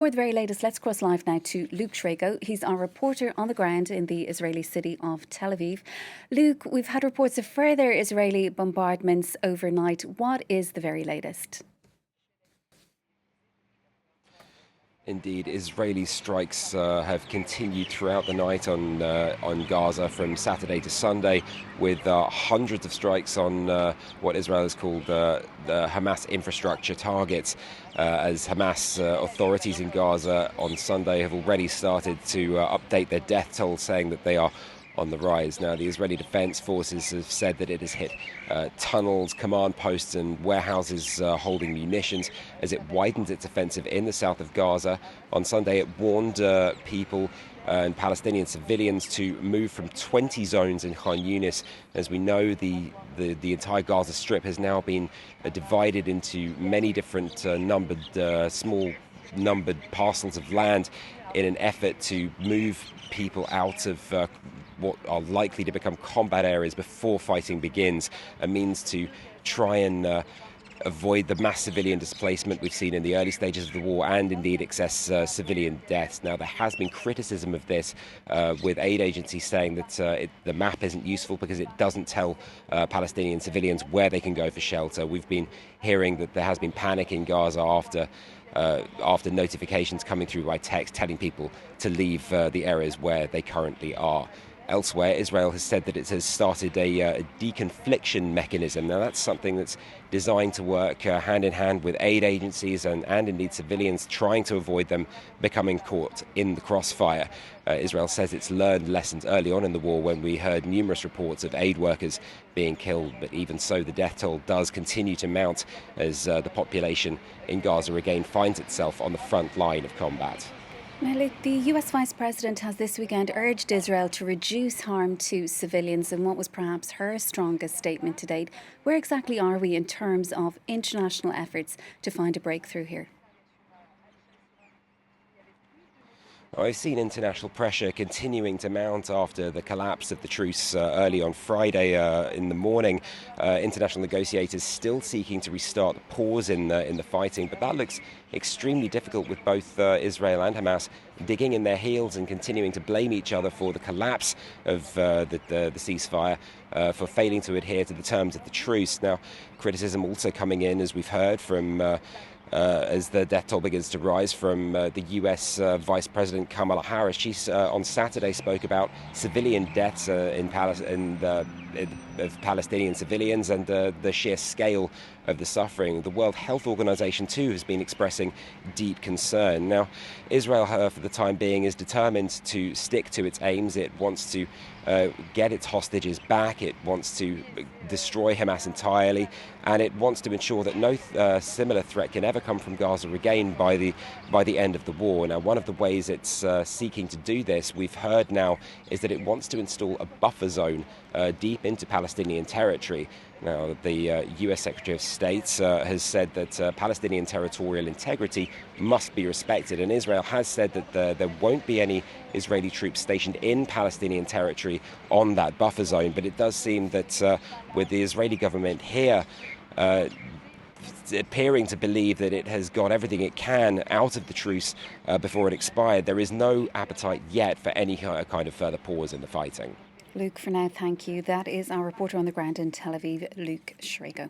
For the very latest, let's cross live now to Luke Shrago. He's our reporter on the ground in the Israeli city of Tel Aviv. Luke, we've had reports of further Israeli bombardments overnight. What is the very latest? Indeed, Israeli strikes have continued throughout the night on Gaza from Saturday to Sunday, with hundreds of strikes on what Israel has called the Hamas infrastructure targets, as Hamas authorities in Gaza on Sunday have already started to update their death toll, saying that they are on the rise. Now, the Israeli Defense Forces have said that it has hit tunnels, command posts and warehouses holding munitions as it widens its offensive in the south of Gaza. On Sunday, it warned people and Palestinian civilians to move from 20 zones in Khan Yunis. As we know, the entire Gaza Strip has now been divided into many different small numbered parcels of land in an effort to move people out of what are likely to become combat areas before fighting begins, a means to try and avoid the mass civilian displacement we've seen in the early stages of the war and indeed excess civilian deaths. Now, there has been criticism of this, with aid agencies saying that the map isn't useful because it doesn't tell Palestinian civilians where they can go for shelter. We've been hearing that there has been panic in Gaza after notifications coming through by text telling people to leave the areas where they currently are. Elsewhere, Israel has said that it has started a deconfliction mechanism. Now, that's something that's designed to work hand in hand with aid agencies and indeed civilians, trying to avoid them becoming caught in the crossfire. Israel says it's learned lessons early on in the war when we heard numerous reports of aid workers being killed. But even so, the death toll does continue to mount as the population in Gaza again finds itself on the front line of combat. Now, Luke, the US Vice President has this weekend urged Israel to reduce harm to civilians in what was perhaps her strongest statement to date. Where exactly are we in terms of international efforts to find a breakthrough here? I've seen international pressure continuing to mount after the collapse of the truce early on Friday in the morning. International negotiators still seeking to restart the pause in the fighting, but that looks extremely difficult with both Israel and Hamas digging in their heels and continuing to blame each other for the collapse of the ceasefire, for failing to adhere to the terms of the truce. Now, criticism also coming in, as we've heard, from as the death toll begins to rise from the US Vice President Kamala Harris. She on Saturday spoke about civilian deaths of Palestinian civilians and the sheer scale of the suffering. The World Health Organization too has been expressing deep concern. Now, Israel, for the time being, is determined to stick to its aims. It wants to get its hostages back. It wants to destroy Hamas entirely, and it wants to ensure that no similar threat can ever come from Gaza again by the end of the war. Now, one of the ways it's seeking to do this, we've heard now, is that it wants to install a buffer zone deep into Palestinian territory. Now, the US Secretary of State has said that Palestinian territorial integrity must be respected, and Israel has said that there won't be any Israeli troops stationed in Palestinian territory on that buffer zone. But it does seem that with the Israeli government here appearing to believe that it has got everything it can out of the truce before it expired, there is no appetite yet for any kind of further pause in the fighting. Luke, for now, thank you. That is our reporter on the ground in Tel Aviv, Luke Shrago.